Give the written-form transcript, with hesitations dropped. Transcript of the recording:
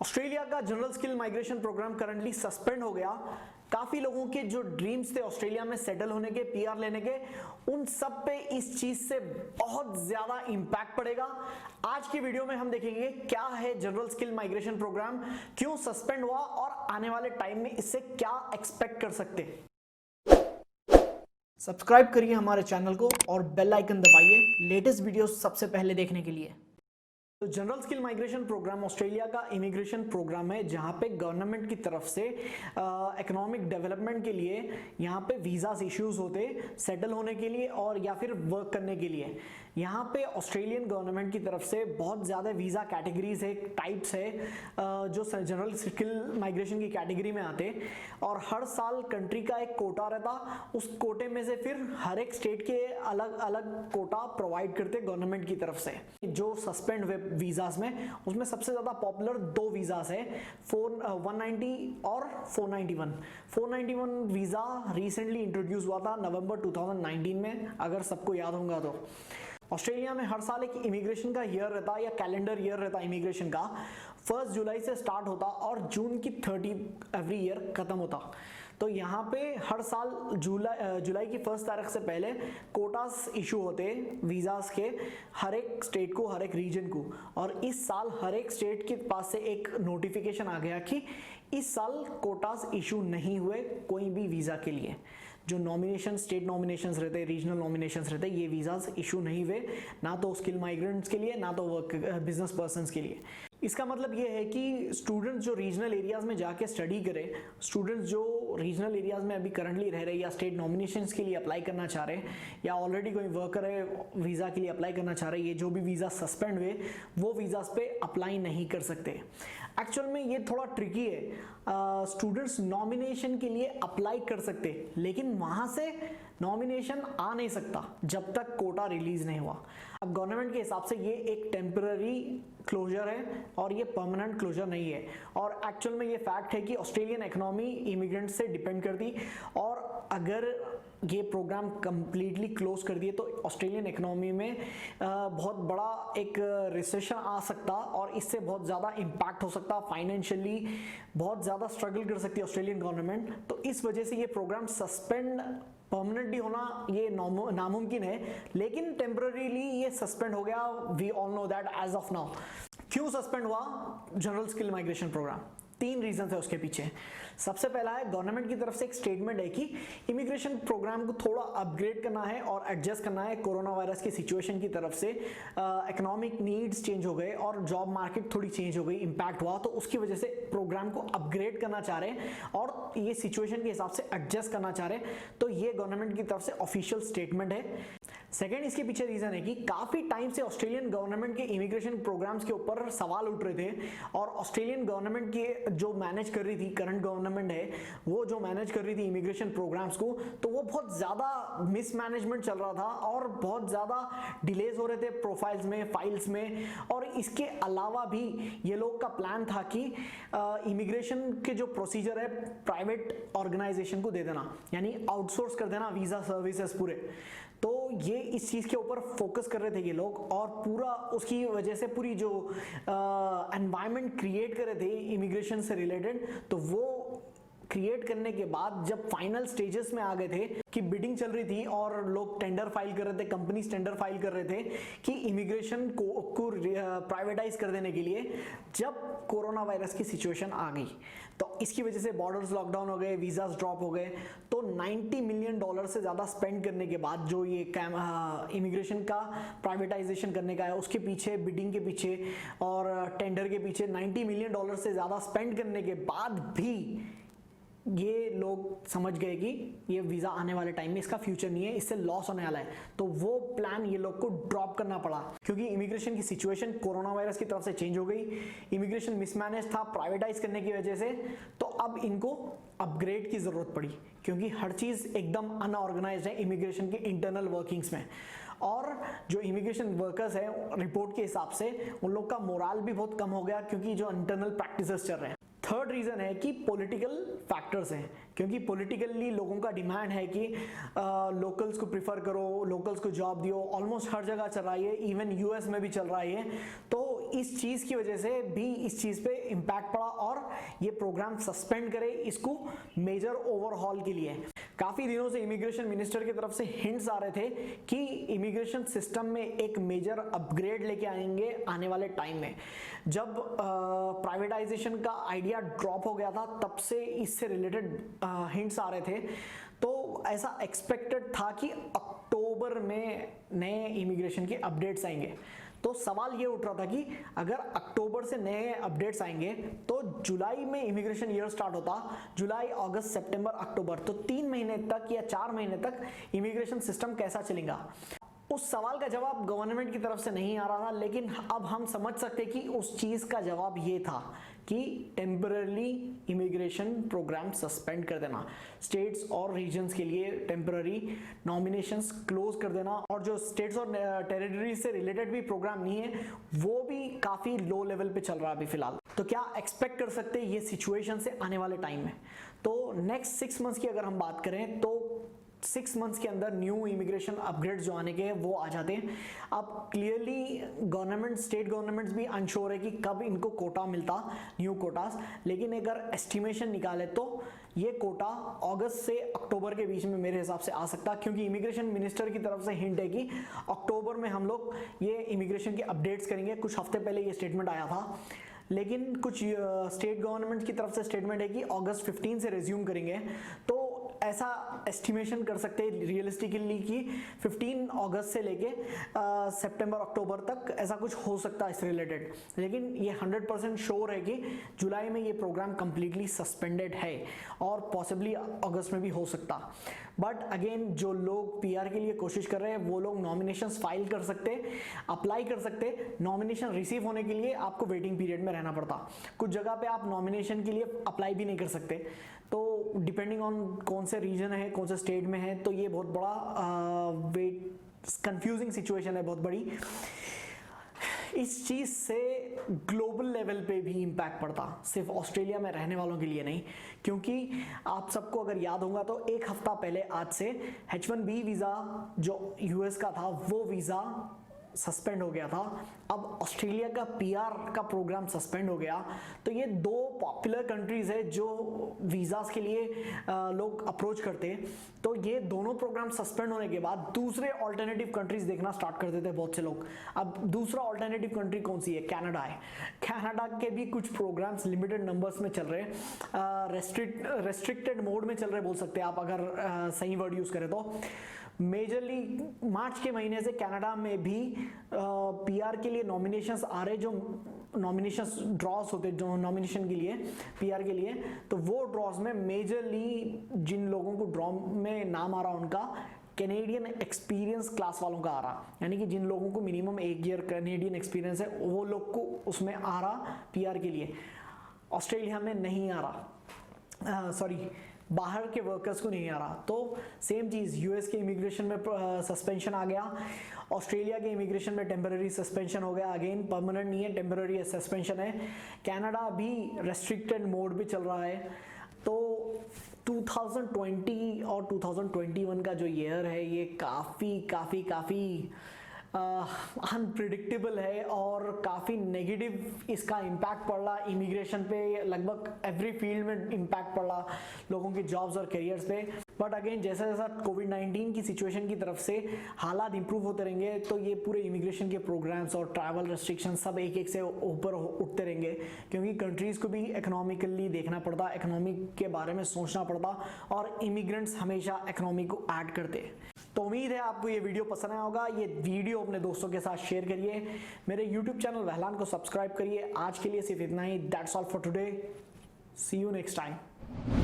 Australia का general skill migration programme currently suspend हो गया। काफी लोगों के जो ड्रीम्स थे ऑस्ट्रेलिया में सेटल होने के, पीआर लेने के, उन सब पे इस चीज से बहुत ज्यादा इंपैक्ट पड़ेगा। आज की वीडियो में हम देखेंगे क्या है जनरल स्किल माइग्रेशन प्रोग्राम, क्यों सस्पेंड हुआ और आने वाले टाइम में इससे क्या एक्सपेक्ट कर सकते हैं। सब्सक्राइब करिए हमारे चैनल को और बेल आइकन दबाइए लेटेस्ट वीडियो सबसे पहले देखने के लिए। तो general skill migration programme Australia का इमिग्रेशन प्रोग्राम है जहां पे गवर्नमेंट की तरफ से इकोनॉमिक डेवलपमेंट के लिए यहां पे वीज़ास इश्यूज होते सेटल होने के लिए और या फिर वर्क करने के लिए। यहाँ पे ऑस्ट्रेलियन गवर्नमेंट की तरफ से बहुत ज़्यादा वीज़ा कैटेगरीज है, टाइप्स है जो जनरल स्किल माइग्रेशन की कैटेगरी में आते और हर साल कंट्री का एक कोटा रहता। उस कोटे में से फिर हर एक स्टेट के अलग अलग कोटा प्रोवाइड करते गवर्नमेंट की तरफ से। जो सस्पेंड हुए वीज़ास में उसमें सबसे ज़्यादा पॉपुलर दो वीज़ास है, 190 और 491। 491 वीज़ा रिसेंटली इंट्रोड्यूस हुआ था नवंबर 2019 में, अगर सबको याद होगा तो। ऑस्ट्रेलिया में हर साल एक इमिग्रेशन का ईयर रहता या कैलेंडर ईयर रहता इमिग्रेशन का। 1 जुलाई से स्टार्ट होता और जून की 30 एवरी ईयर खत्म होता। तो यहाँ पे हर साल जुलाई की 1 तारीख से पहले कोटास इशू होते वीज़ास के हर एक स्टेट को, हर एक रीजन को। और इस साल हर एक स्टेट के पास से एक नोटिफिकेशन आ गया कि इस साल कोटास इशू नहीं हुए कोई भी वीज़ा के लिए। जो नॉमिनेशन, स्टेट नॉमिनेशंस रहते, रीजनल नॉमिनेशंस रहते, ये वीज़ास इशू नहीं हुए, ना तो स्किल माइग्रेंट्स के लिए, ना तो वर्क बिजनेस पर्सन्स के लिए। इसका मतलब ये है कि स्टूडेंट्स जो रीजनल एरियाज में जाके स्टडी करें, स्टूडेंट्स जो रीजनल एरियाज में अभी करंटली रह रहे या स्टेट नॉमिनेशंस के लिए अप्लाई करना चाह रहे या ऑलरेडी कोई वर्कर है वीज़ा के लिए अप्लाई करना चाह रहे, ये जो भी वीज़ा सस्पेंड हुए वो वीज़ास पे अप्लाई नहीं कर सकते। एक्चुअल में ये थोड़ा ट्रिकी है। स्टूडेंट्स नॉमिनेशन के लिए अप्लाई कर सकते लेकिन वहाँ से नॉमिनेशन आ नहीं सकता जब तक कोटा रिलीज नहीं हुआ। अब गवर्नमेंट के हिसाब से ये एक टेम्पररी क्लोजर है और ये परमानेंट क्लोजर नहीं है। और एक्चुअल में ये फैक्ट है कि ऑस्ट्रेलियन इकोनॉमी इमिग्रेंट से डिपेंड करती और अगर ये प्रोग्राम कंप्लीटली क्लोज कर दिए तो ऑस्ट्रेलियन इकोनॉमी में बहुत बड़ा एक रिसेशन आ सकता और इससे बहुत ज़्यादा इम्पैक्ट हो सकता, फाइनेंशियली बहुत ज़्यादा स्ट्रगल कर सकती है ऑस्ट्रेलियन गवर्नमेंट। तो इस वजह से ये प्रोग्राम सस्पेंड परमानेंटली होना ये नामुमकिन है, लेकिन टेम्पररीली ये सस्पेंड हो गया। We all know that as of now. क्यों सस्पेंड हुआ general skill migration programme? 3 reason है उसके पीछे। सबसे पहला है गवर्नमेंट की तरफ से एक स्टेटमेंट है कि इमिग्रेशन प्रोग्राम को थोड़ा अपग्रेड करना है और एडजस्ट करना है कोरोना वायरस की सिचुएशन की तरफ से। इकोनॉमिक नीड्स चेंज हो गए और जॉब मार्केट थोड़ी चेंज हो गई, इंपैक्ट हुआ, तो उसकी वजह से प्रोग्राम को अपग्रेड करना चाह रहे हैं और ये सिचुएशन के हिसाब से एडजस्ट करना चाह रहे हैं। तो ये गवर्नमेंट की तरफ से ऑफिशियल स्टेटमेंट है। सेकेंड, इसके पीछे रीजन है कि काफी टाइम से ऑस्ट्रेलियन गवर्नमेंट के इमिग्रेशन प्रोग्राम्स के ऊपर सवाल उठ रहे थे और ऑस्ट्रेलियन गवर्नमेंट की जो मैनेज कर रही थी, करंट गवर्नमेंट है वो जो मैनेज कर रही थी इमिग्रेशन प्रोग्राम्स को, तो वो बहुत ज्यादा मिसमैनेजमेंट चल रहा था और बहुत ज्यादा डिलेज हो रहे थे प्रोफाइल्स में, फाइल्स में। और इसके अलावा भी ये लोग का प्लान था कि इमिग्रेशन के जो प्रोसीजर है प्राइवेट ऑर्गेनाइजेशन को दे देना, यानी आउटसोर्स कर देना वीजा सर्विसेज पूरे। तो ये इस चीज़ के ऊपर फोकस कर रहे थे ये लोग और पूरा उसकी वजह से पूरी जो एनवायरनमेंट क्रिएट कर रहे थे इमिग्रेशन से रिलेटेड, तो वो क्रिएट करने के बाद जब फाइनल स्टेजेस में आ गए थे कि बिडिंग चल रही थी और लोग टेंडर फाइल कर रहे थे, कंपनीज टेंडर फाइल कर रहे थे कि इमिग्रेशन को प्राइवेटाइज कर देने के लिए, जब कोरोना वायरस की सिचुएशन आ गई तो इसकी वजह से बॉर्डर्स लॉकडाउन हो गए, वीजास ड्रॉप हो गए। तो $90 मिलियन से ज़्यादा स्पेंड करने के बाद जो ये इमिग्रेशन का प्राइवेटाइजेशन करने का है, उसके पीछे, बिडिंग के पीछे और टेंडर के पीछे $90 मिलियन से ज़्यादा स्पेंड करने के बाद भी ये लोग समझ गए कि ये वीज़ा आने वाले टाइम में इसका फ्यूचर नहीं है, इससे लॉस होने वाला है। तो वो प्लान ये लोग को ड्रॉप करना पड़ा क्योंकि इमिग्रेशन की सिचुएशन कोरोना वायरस की तरफ से चेंज हो गई, इमिग्रेशन मिसमैनेज था प्राइवेटाइज करने की वजह से। तो अब इनको अपग्रेड की ज़रूरत पड़ी क्योंकि हर चीज़ एकदम अनऑर्गेनाइज्ड है इमिग्रेशन के इंटरनल वर्किंग्स में। और जो इमिग्रेशन वर्कर्स हैं रिपोर्ट के हिसाब से उन लोग का मोराल भी बहुत कम हो गया क्योंकि जो इंटरनल प्रैक्टिसेस चल रहे हैं। थर्ड रीजन है कि पॉलिटिकल फैक्टर्स हैं, क्योंकि पॉलिटिकली लोगों का डिमांड है कि लोकल्स को प्रिफर करो, लोकल्स को जॉब दियो। ऑलमोस्ट हर जगह चल रहा है, इवन यूएस में भी चल रहा है। तो इस चीज की वजह से भी इस चीज पे इम्पैक्ट पड़ा और ये प्रोग्राम सस्पेंड करे इसको मेजर ओवरहॉल के लिए। काफी दिनों से इमिग्रेशन मिनिस्टर की तरफ से हिंट्स आ रहे थे कि इमिग्रेशन सिस्टम में एक मेजर अपग्रेड लेके आएंगे आने वाले टाइम में। जब प्राइवेटाइजेशन का आइडिया ड्रॉप हो गया था तब से इससे रिलेटेड हिंट्स आ रहे थे। तो ऐसा एक्सपेक्टेड था कि अक्टूबर में नए इमिग्रेशन के अपडेट्स आएंगे। तो सवाल ये उठ रहा था कि अगर अक्टूबर से नए अपडेट्स आएंगे तो जुलाई में इमिग्रेशन ईयर स्टार्ट होता, जुलाई अगस्त सितंबर अक्टूबर, तो 3 महीने तक या 4 महीने तक इमिग्रेशन सिस्टम कैसा चलेगा। उस सवाल का जवाब गवर्नमेंट की तरफ से नहीं आ रहा था, लेकिन अब हम समझ सकते कि उस चीज का जवाब ये था कि टेम्पररी इमिग्रेशन प्रोग्राम सस्पेंड कर देना, स्टेट्स और रीजन्स के लिए टेम्पररी नॉमिनेशंस क्लोज कर देना, और जो स्टेट्स और टेरिटरी से रिलेटेड भी प्रोग्राम नहीं है वो भी काफी लो लेवल पे चल रहा है अभी फिलहाल। तो क्या एक्सपेक्ट कर सकते हैं ये सिचुएशन से आने वाले टाइम में। तो नेक्स्ट 6 मंथ्स की अगर हम बात करें तो 6 मंथ्स के अंदर न्यू इमिग्रेशन अपग्रेड जो आने के हैं वो आ जाते हैं। अब क्लियरली गवर्नमेंट, स्टेट गवर्नमेंट्स भी अनश्योर है कि कब इनको कोटा मिलता, न्यू कोटास, लेकिन अगर एस्टिमेशन निकाले तो ये कोटा अगस्त से अक्टूबर के बीच में मेरे हिसाब से आ सकता, क्योंकि इमिग्रेशन मिनिस्टर की तरफ से हिंट है कि अक्टूबर में हम लोग ये इमिग्रेशन के अपडेट्स करेंगे। कुछ हफ्ते पहले ये स्टेटमेंट आया था, लेकिन कुछ स्टेट गवर्नमेंट की तरफ से स्टेटमेंट है कि अगस्त 15 से रिज्यूम करेंगे। तो ऐसा एस्टिमेशन कर सकते हैं रियलिस्टिकली कि 15 अगस्त से लेके सितंबर अक्टूबर तक ऐसा कुछ हो सकता है इससे रिलेटेड, लेकिन ये 100% श्योर है कि जुलाई में ये प्रोग्राम कंप्लीटली सस्पेंडेड है और पॉसिबली अगस्त में भी हो सकता। बट अगेन जो लोग पीआर के लिए कोशिश कर रहे हैं वो लोग नॉमिनेशंस फाइल कर सकते, अप्लाई कर सकते। नॉमिनेशन रिसीव होने के लिए आपको वेटिंग पीरियड में रहना पड़ता, कुछ जगह पे आप नॉमिनेशन के लिए अप्लाई भी नहीं कर सकते। तो डिपेंडिंग ऑन कौन से रीजन है, कौन से स्टेट में है, तो ये बहुत बड़ा कंफ्यूजिंग सिचुएशन है, बहुत बड़ी। इस चीज से ग्लोबल लेवल पे भी इंपैक्ट पड़ता, सिर्फ ऑस्ट्रेलिया में रहने वालों के लिए नहीं, क्योंकि आप सबको अगर याद होगा तो एक हफ्ता पहले आज से H1B वीजा जो यूएस का था वो वीजा सस्पेंड हो गया था। अब ऑस्ट्रेलिया का पीआर का प्रोग्राम सस्पेंड हो गया। तो ये 2 पॉपुलर कंट्रीज है जो वीजास के लिए लोग अप्रोच करते हैं। तो ये दोनों प्रोग्राम सस्पेंड होने के बाद दूसरे ऑल्टरनेटिव कंट्रीज देखना स्टार्ट कर देते हैं बहुत से लोग। अब दूसरा ऑल्टरनेटिव कंट्री कौन सी है? कनाडा है। कनाडा के भी कुछ प्रोग्राम्स लिमिटेड नंबर्स में चल रहे हैं, रेस्ट्रिक्टेड मोड में चल रहे बोल सकते हैं आप अगर सही वर्ड यूज करें तो। मेजरली मार्च के महीने से कनाडा में भी पीआर के लिए नॉमिनेशंस आ रहे, जो नॉमिनेशंस ड्रॉस होते जो नॉमिनेशन के लिए पीआर के लिए, तो वो ड्रॉस में मेजरली जिन लोगों को ड्रॉ में नाम आ रहा उनका कैनेडियन एक्सपीरियंस क्लास वालों का आ रहा, यानी कि जिन लोगों को मिनिमम 1 ईयर कैनेडियन एक्सपीरियंस है वो लोग को उसमें आ रहा पीआर के लिए। ऑस्ट्रेलिया में नहीं आ रहा, सॉरी बाहर के वर्कर्स को नहीं आ रहा। तो सेम चीज यूएस के इमिग्रेशन में सस्पेंशन आ गया, ऑस्ट्रेलिया के इमिग्रेशन में टेम्पररी सस्पेंशन हो गया, अगेन परमानेंट नहीं है, टेम्पररी सस्पेंशन है। कनाडा भी रेस्ट्रिक्टेड मोड पे चल रहा है। तो 2020 और 2021 का जो ईयर है ये काफ़ी अनप्रिडिक्टेबल है और काफ़ी नेगेटिव इसका इम्पैक्ट पड़ रहा इमिग्रेशन पे, लगभग एवरी फील्ड में इम्पैक्ट पड़ रहा लोगों के जॉब्स और करियर्स पे। बट अगेन जैसा जैसा कोविड-19 की सिचुएशन की तरफ से हालात इंप्रूव होते रहेंगे तो ये पूरे इमिग्रेशन के प्रोग्राम्स और ट्रैवल रेस्ट्रिक्शन सब एक एक से ऊपर उठते रहेंगे, क्योंकि कंट्रीज को भी इकोनॉमिकली देखना पड़ता, इकोनॉमिक के बारे में सोचना पड़ता, और इमिग्रेंट्स हमेशा इकोनॉमी को ऐड करते। तो उम्मीद है आपको ये वीडियो पसंद आया होगा। ये वीडियो अपने दोस्तों के साथ शेयर करिए, मेरे यूट्यूब चैनल वहलान को सब्सक्राइब करिए। आज के लिए सिर्फ इतना ही। That's all for today, see you next time.